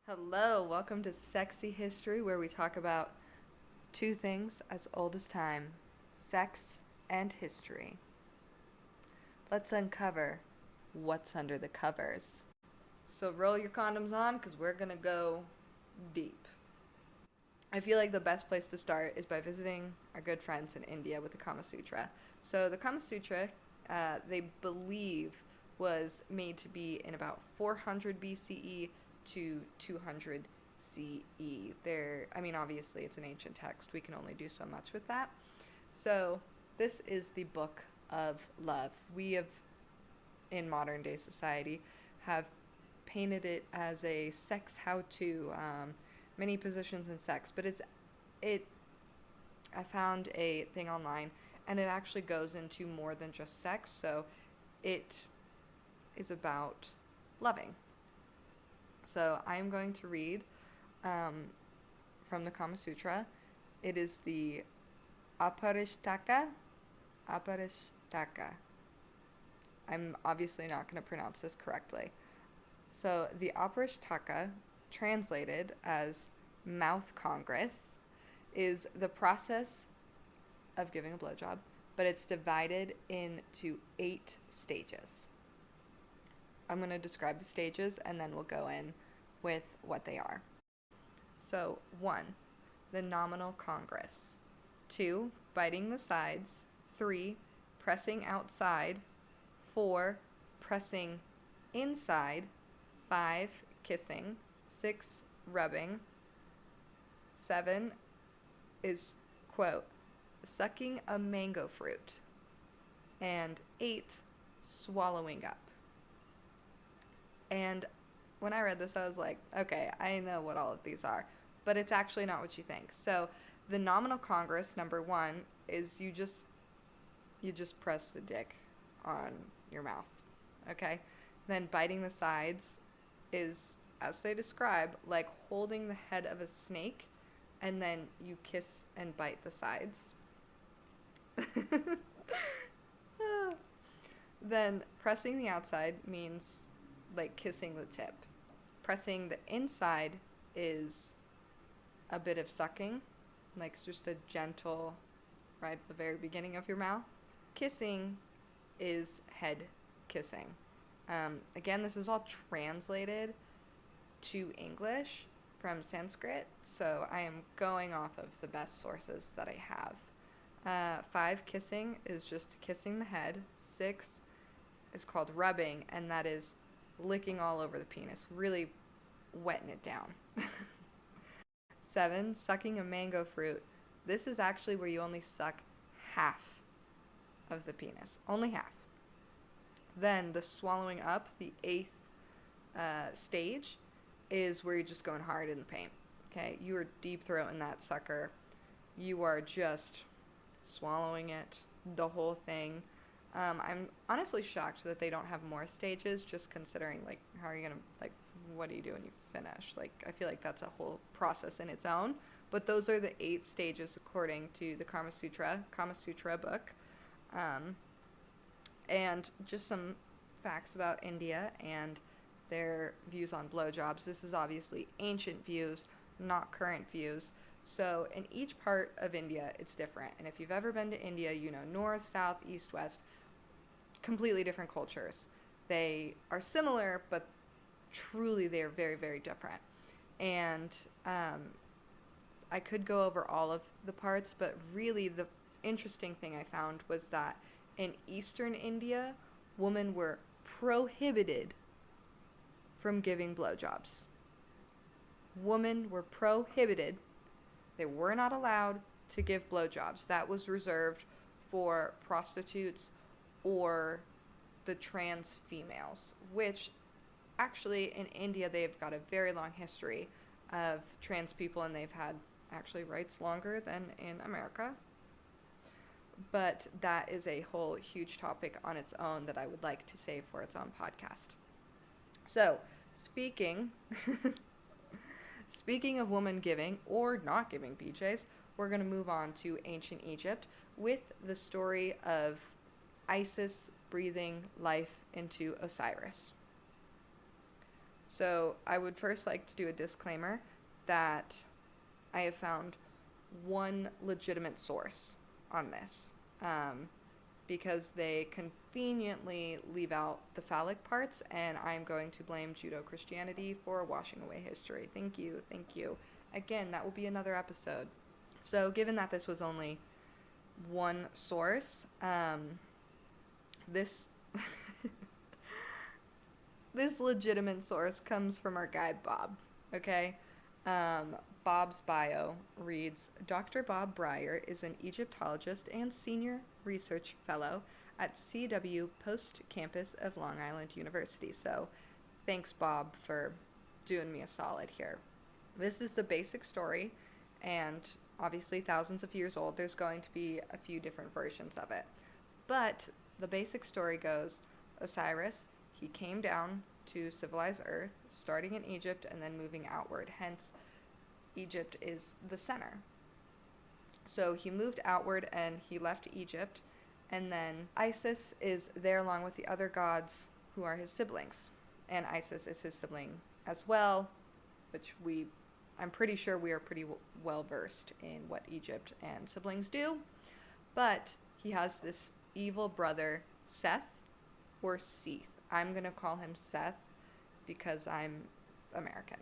Hello, welcome to Sexy History, where we talk about two things as old as time: sex and history. Let's uncover what's under the covers. So, roll your condoms on because we're gonna go deep. I feel like the best place to start is by visiting our good friends in India with the Kama Sutra. So, the Kama Sutra, they believe, was made to be in about 400 BCE to 200 CE. Obviously, it's an ancient text. We can only do so much with that. So, this is the book of love. We have, in modern day society, have painted it as a sex how-to, many positions in sex, but it. I found a thing online, and it actually goes into more than just sex. So, it is about loving. So I am going to read from the Kama Sutra. It is the Aparishtaka. Aparishtaka. I'm obviously not going to pronounce this correctly. So the Aparishtaka, translated as mouth congress, is the process of giving a blowjob, but it's divided into 8 stages. I'm going to describe the stages and then we'll go in with what they are. So, 1, the nominal congress. 2, biting the sides. 3, pressing outside. 4, pressing inside. 5, kissing. 6, rubbing. 7 is, quote, sucking a mango fruit. And 8, swallowing up. And when I read this, I was like, okay, I know what all of these are, but it's actually not what you think. So the nominal congress, number 1, is you just press the dick on your mouth, okay? Then biting the sides is, as they describe, like holding the head of a snake, and then you kiss and bite the sides. Then pressing the outside means like kissing the tip. Pressing the inside is a bit of sucking, like just a gentle, right at the very beginning of your mouth. Kissing is head kissing. Again, this is all translated to English from Sanskrit, so I am going off of the best sources that I have. 5, kissing is just kissing the head. 6 is called rubbing, and that is licking all over the penis, really wetting it down. 7, sucking a mango fruit. This is actually where you only suck half of the penis, only half. Then the swallowing up, the 8th stage, is where you're just going hard in the paint. Okay, you are deep throating that sucker. You are just swallowing it, the whole thing. I'm honestly shocked that they don't have more stages, just considering, like, how are you going to, like, what do you do when you finish? Like, I feel like that's a whole process in its own. But those are the 8 stages according to the Kama Sutra book. And just some facts about India and their views on blowjobs. This is obviously ancient views, not current views. So in each part of India, it's different. And if you've ever been to India, you know north, south, east, west, completely different cultures. They are similar, but truly they are very, very different. And I could go over all of the parts, but really the interesting thing I found was that in eastern India, women were prohibited from giving blowjobs. Women were prohibited. They were not allowed to give blowjobs. That was reserved for prostitutes or the trans females, which actually in India they've got a very long history of trans people, and they've had actually rights longer than in America. But that is a whole huge topic on its own that I would like to save for its own podcast. So, speaking of women giving or not giving BJs, we're going to move on to ancient Egypt with the story of Isis breathing life into Osiris. So I would first like to do a disclaimer that I have found one legitimate source on this, because they conveniently leave out the phallic parts, and I'm going to blame Judeo-Christianity for washing away history. Thank you, thank you. Again, that will be another episode. So given that this was only one source, this this legitimate source comes from our guy Bob, okay? Bob's bio reads, Dr. Bob Breyer is an Egyptologist and senior research fellow at CW Post Campus of Long Island University. So thanks, Bob, for doing me a solid here. This is the basic story, and obviously thousands of years old. There's going to be a few different versions of it. But the basic story goes, Osiris, he came down to civilize Earth, starting in Egypt and then moving outward. Hence, Egypt is the center. So he moved outward and he left Egypt, and then Isis is there along with the other gods who are his siblings. And Isis is his sibling as well, which I'm pretty sure we are pretty well versed in what Egypt and siblings do. But he has this evil brother, Seth, or Seth. I'm going to call him Seth because I'm American.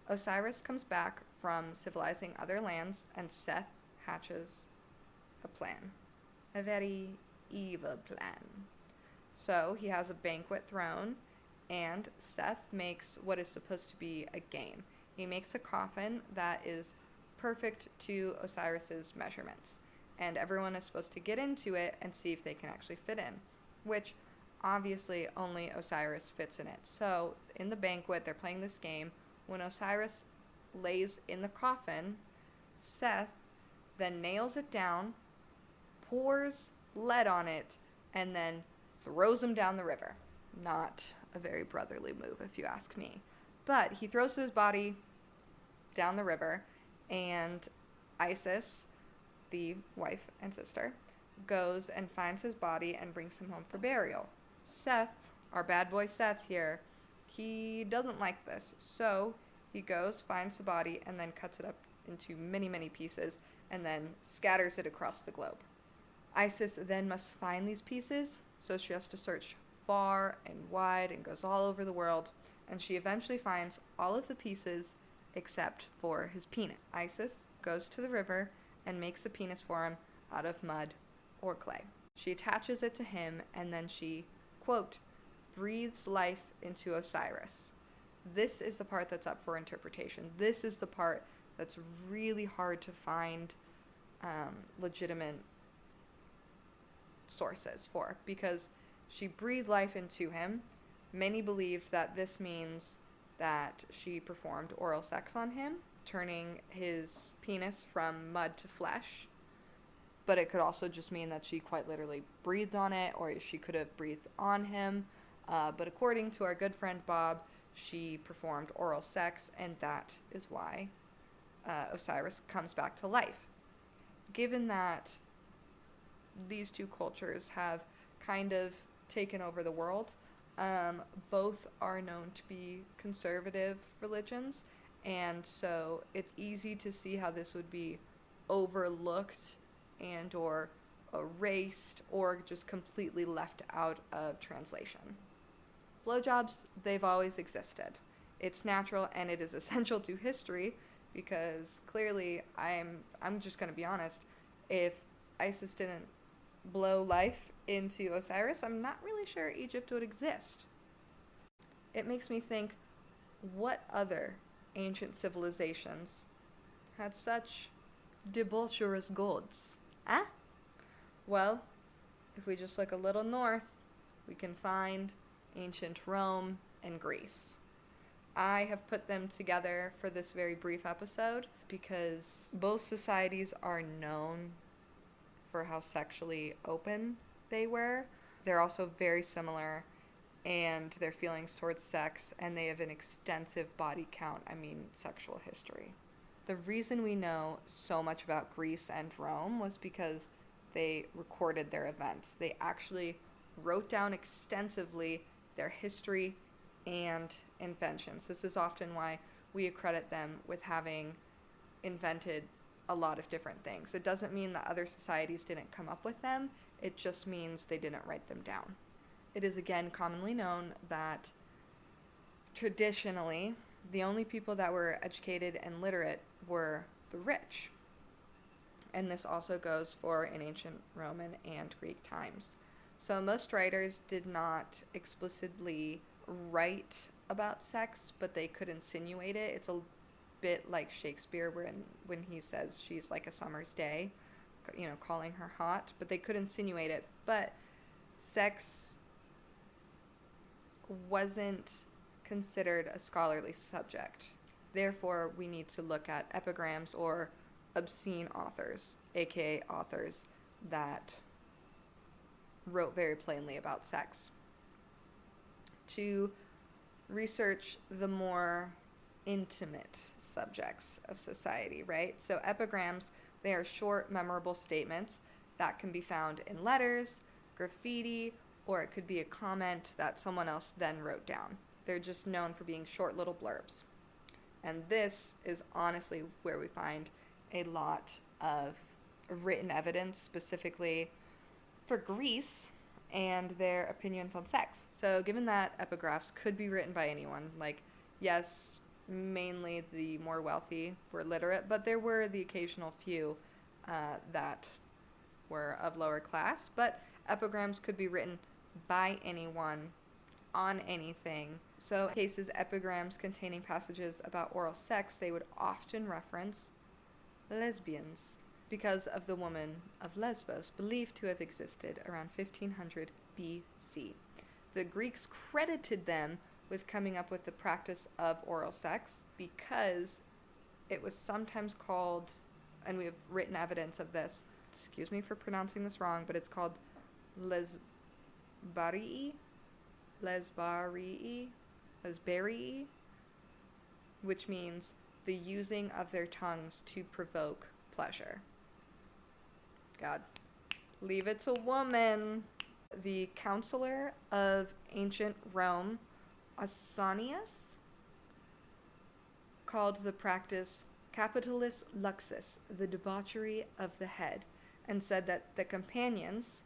Osiris comes back from civilizing other lands, and Seth hatches a plan. A very evil plan. So he has a banquet thrown, and Seth makes what is supposed to be a game. He makes a coffin that is perfect to Osiris's measurements, and everyone is supposed to get into it and see if they can actually fit in, which obviously only Osiris fits in it. So in the banquet, they're playing this game. When Osiris lays in the coffin, Seth then nails it down, pours lead on it, and then throws him down the river. Not a very brotherly move, if you ask me. But he throws his body down the river, and Isis, the wife and sister, goes and finds his body and brings him home for burial. Seth, our bad boy Seth here, he doesn't like this, so he goes, finds the body, and then cuts it up into many, many pieces, and then scatters it across the globe. Isis then must find these pieces, so she has to search far and wide and goes all over the world, and she eventually finds all of the pieces except for his penis. Isis goes to the river and makes a penis for him out of mud or clay. She attaches it to him, and then she, quote, breathes life into Osiris. This is the part that's up for interpretation. This is the part that's really hard to find legitimate sources for, because she breathed life into him. Many believe that this means that she performed oral sex on him, turning his penis from mud to flesh. But it could also just mean that she quite literally breathed on it, or she could have breathed on him. But according to our good friend Bob, she performed oral sex, and that is why Osiris comes back to life. Given that these two cultures have kind of taken over the world, both are known to be conservative religions, and so it's easy to see how this would be overlooked and or erased or just completely left out of translation. Blowjobs, they've always existed. It's natural and it is essential to history, because clearly, I'm just going to be honest, if Isis didn't blow life into Osiris, I'm not really sure Egypt would exist. It makes me think, what other ancient civilizations had such debaucherous gods? Huh? Well, if we just look a little north, we can find ancient Rome and Greece. I have put them together for this very brief episode because both societies are known for how sexually open they were. They're also very similar, and their feelings towards sex, and they have an extensive body count, sexual history. The reason we know so much about Greece and Rome was because they recorded their events. They actually wrote down extensively their history and inventions. This is often why we accredit them with having invented a lot of different things. It doesn't mean that other societies didn't come up with them, it just means they didn't write them down. It is again commonly known that traditionally, the only people that were educated and literate were the rich. And this also goes for in ancient Roman and Greek times. So most writers did not explicitly write about sex, but they could insinuate it. It's a bit like Shakespeare when he says she's like a summer's day, calling her hot, but they could insinuate it. But sex wasn't considered a scholarly subject. Therefore, we need to look at epigrams or obscene authors, aka authors that wrote very plainly about sex, to research the more intimate subjects of society, right? So epigrams, they are short, memorable statements that can be found in letters, graffiti, or it could be a comment that someone else then wrote down. They're just known for being short little blurbs. And this is honestly where we find a lot of written evidence, specifically for Greece and their opinions on sex. So given that epigraphs could be written by anyone, like, yes, mainly the more wealthy were literate, but there were the occasional few that were of lower class, but epigrams could be written by anyone on anything. So in cases epigrams containing passages about oral sex, they would often reference lesbians because of the woman of Lesbos, believed to have existed around 1500 BC. The Greeks credited them with coming up with the practice of oral sex because it was sometimes called, and we have written evidence of this, excuse me for pronouncing this wrong, but it's called lesbarii, which means the using of their tongues to provoke pleasure. God, leave it to woman. The counselor of ancient Rome, Ausonius, called the practice capitalis luxus, the debauchery of the head, and said that the companions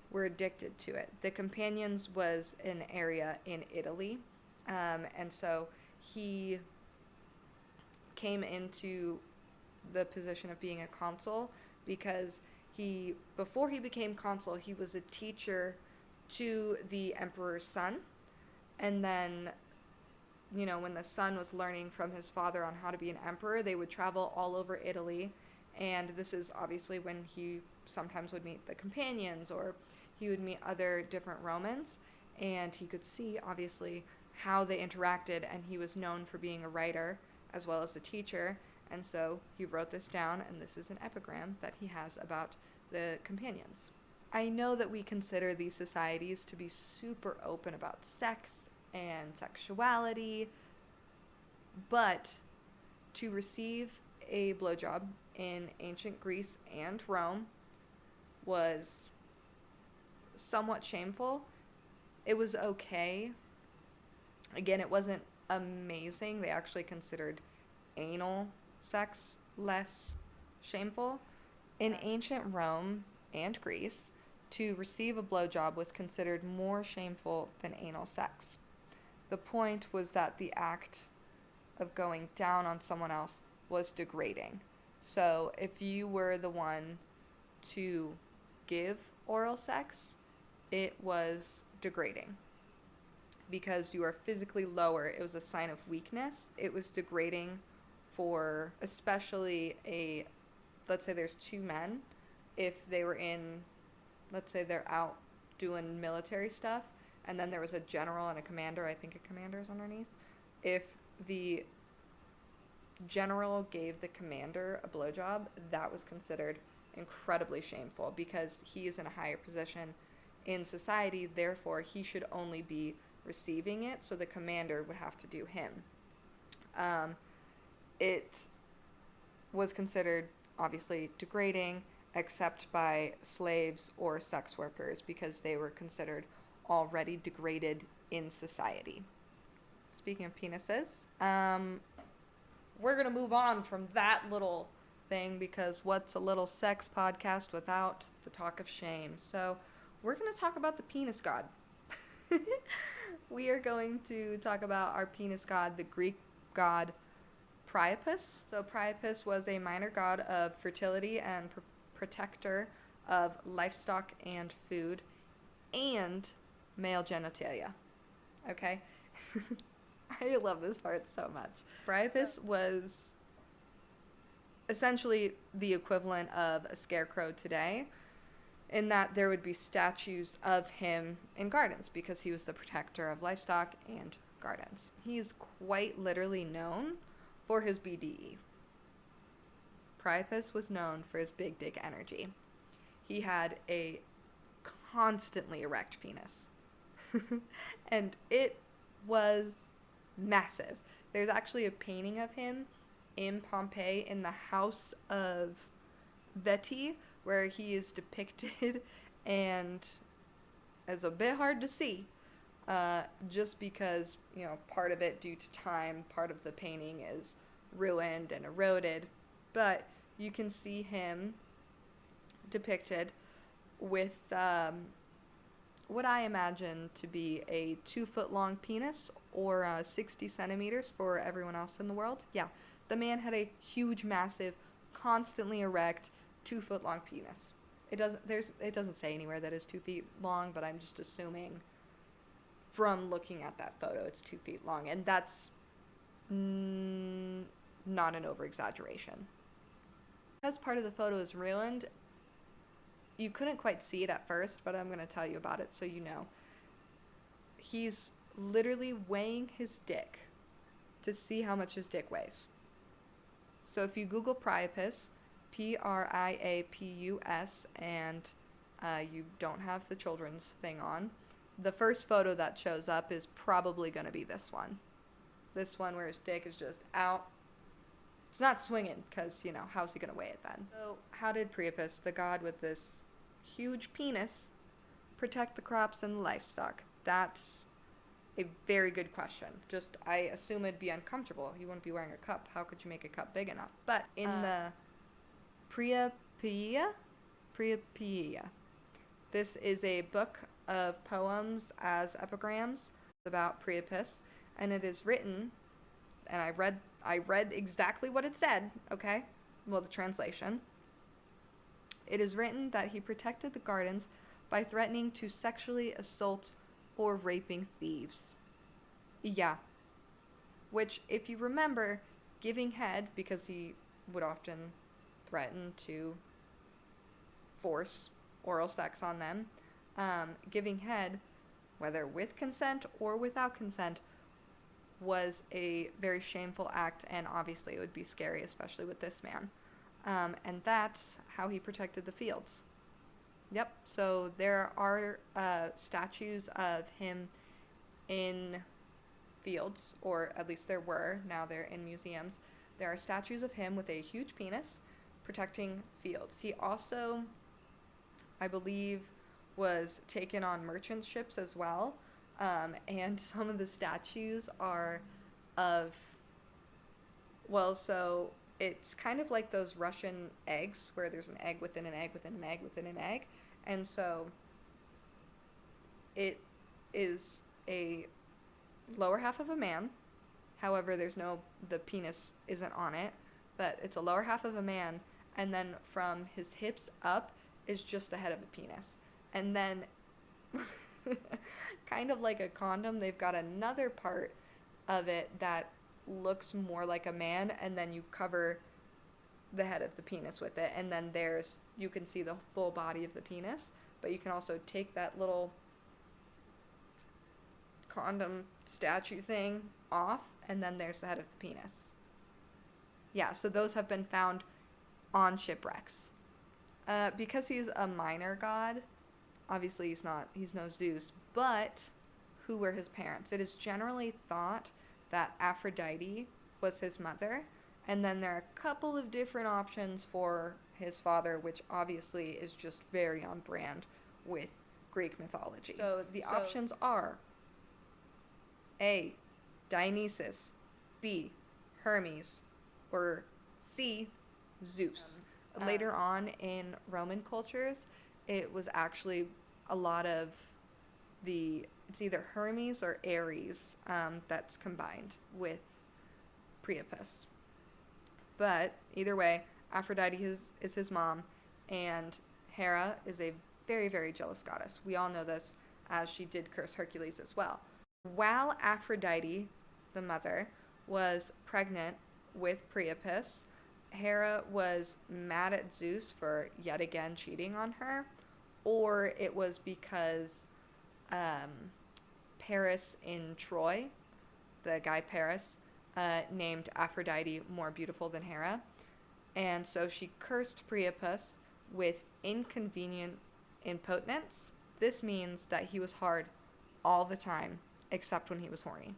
were addicted to it. The companions was an area in Italy, and so he came into the position of being a consul because before he became consul, he was a teacher to the emperor's son. And then, when the son was learning from his father on how to be an emperor, they would travel all over Italy. And this is obviously when he sometimes would meet the companions, or he would meet other different Romans. And he could see, obviously, how they interacted. And he was known for being a writer as well as a teacher. And so he wrote this down, and this is an epigram that he has about the companions. I know that we consider these societies to be super open about sex and sexuality, but to receive a blowjob in ancient Greece and Rome was somewhat shameful. It was okay. Again, it wasn't amazing. They actually considered anal sex less shameful. In ancient Rome and Greece, to receive a blowjob was considered more shameful than anal sex. The point was that the act of going down on someone else was degrading. So if you were the one to give oral sex, it was degrading because you are physically lower. It was a sign of weakness. It was degrading for especially let's say there's two men, if they were let's say they're out doing military stuff, and then there was a general and a commander, I think a commander is underneath. If the general gave the commander a blowjob, that was considered incredibly shameful because he is in a higher position in society, therefore he should only be receiving it, so the commander would have to do him. It was considered obviously degrading, except by slaves or sex workers because they were considered already degraded in society. speaking of penises, we're going to move on from that little thing because what's a little sex podcast without the talk of shame? So we're going to talk about the penis god. We are going to talk about our penis god, the Greek god Priapus. So Priapus was a minor god of fertility and protector of livestock and food and male genitalia. Okay? I love this part so much. Priapus was essentially the equivalent of a scarecrow today, in that there would be statues of him in gardens because he was the protector of livestock and gardens. He is quite literally known for his BDE. Priapus was known for his big dick energy. He had a constantly erect penis. And it was massive. There's actually a painting of him in Pompeii in the house of Veti where he is depicted, and it's a bit hard to see just because, part of it due to time, part of the painting is ruined and eroded, but you can see him depicted with what I imagine to be a 2-foot long penis, or 60 centimeters for everyone else in the world. Yeah, the man had a huge, massive, constantly erect 2-foot long penis. It doesn't say anywhere that it's 2 feet long, but I'm just assuming from looking at that photo it's 2 feet long, and that's not an over-exaggeration. Because part of the photo is ruined, you couldn't quite see it at first, but I'm going to tell you about it so you know. He's literally weighing his dick to see how much his dick weighs. So if you Google Priapus, Priapus, and you don't have the children's thing on, the first photo that shows up is probably going to be this one. This one where his dick is just out. It's not swinging because, how's he going to weigh it then? So how did Priapus, the god with this huge penis, protect the crops and the livestock? That's a very good question. I assume it'd be uncomfortable. You wouldn't be wearing a cup. How could you make a cup big enough? But in the Priapeia, this is a book of poems as epigrams about Priapus, and it is written, and I read exactly what it said, okay? Well, the translation. It is written that he protected the gardens by threatening to sexually assault or raping thieves. Yeah. Which, if you remember, giving head, because he would often threaten to force oral sex on them, giving head, whether with consent or without consent, was a very shameful act, and obviously it would be scary, especially with this man. And that's how he protected the fields. Yep, so there are statues of him in fields, or at least there were, now they're in museums. There are statues of him with a huge penis protecting fields. He also, I believe, was taken on merchant ships as well, and some of the statues are of, so it's kind of like those Russian eggs where there's an egg within an egg within an egg within an egg. And so it is a lower half of a man. However, the penis isn't on it, but it's a lower half of a man. And then from his hips up is just the head of the penis. And then kind of like a condom, they've got another part of it that looks more like a man, and then you cover the head of the penis with it, and then you can see the full body of the penis, but you can also take that little condom statue thing off, and then there's the head of the penis. Yeah, so those have been found on shipwrecks. Because he's a minor god, obviously he's no Zeus, but who were his parents? It is generally thought that Aphrodite was his mother, and then there are a couple of different options for his father, which obviously is just very on brand with Greek mythology. So the options are A, Dionysus, B, Hermes, or C, Zeus. Later on in Roman cultures, it was actually a lot of it's either Hermes or Ares that's combined with Priapus. But either way, Aphrodite is his mom, and Hera is a very, very jealous goddess. We all know this, as she did curse Hercules as well. While Aphrodite, the mother, was pregnant with Priapus, Hera was mad at Zeus for yet again cheating on her, or it was because Paris in Troy, the guy Paris, named Aphrodite more beautiful than Hera, and so she cursed Priapus with inconvenient impotence. This means that he was hard all the time, except when he was horny.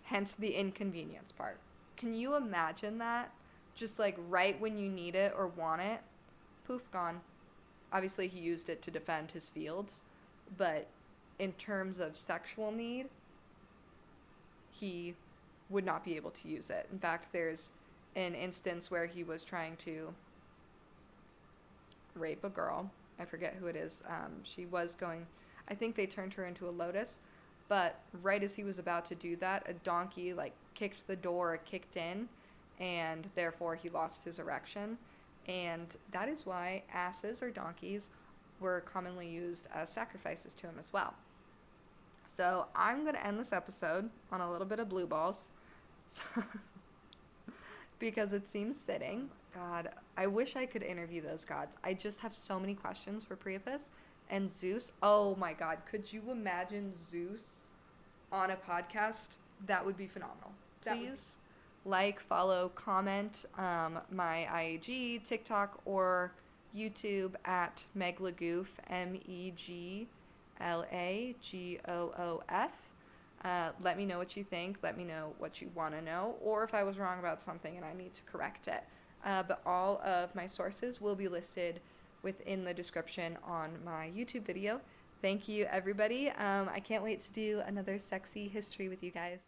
Hence the inconvenience part. Can you imagine that? Just like right when you need it or want it, poof, gone. Obviously he used it to defend his fields, but in terms of sexual need, he would not be able to use it. In fact, there's an instance where he was trying to rape a girl. I forget who it is. I think they turned her into a lotus, but right as he was about to do that, a donkey kicked the door, kicked in, and therefore he lost his erection. And that is why asses or donkeys were commonly used as sacrifices to him as well. So I'm going to end this episode on a little bit of blue balls because it seems fitting. God, I wish I could interview those gods. I just have so many questions for Priapus and Zeus. Oh my God, could you imagine Zeus on a podcast? That would be phenomenal. Please follow, comment my IAG, TikTok, or YouTube at Meg LaGoof, MEGLAGOOF. Let me know what you think. Let me know what you want to know, or if I was wrong about something and I need to correct it. But all of my sources will be listed within the description on my YouTube video. Thank you, everybody. I can't wait to do another sexy history with you guys.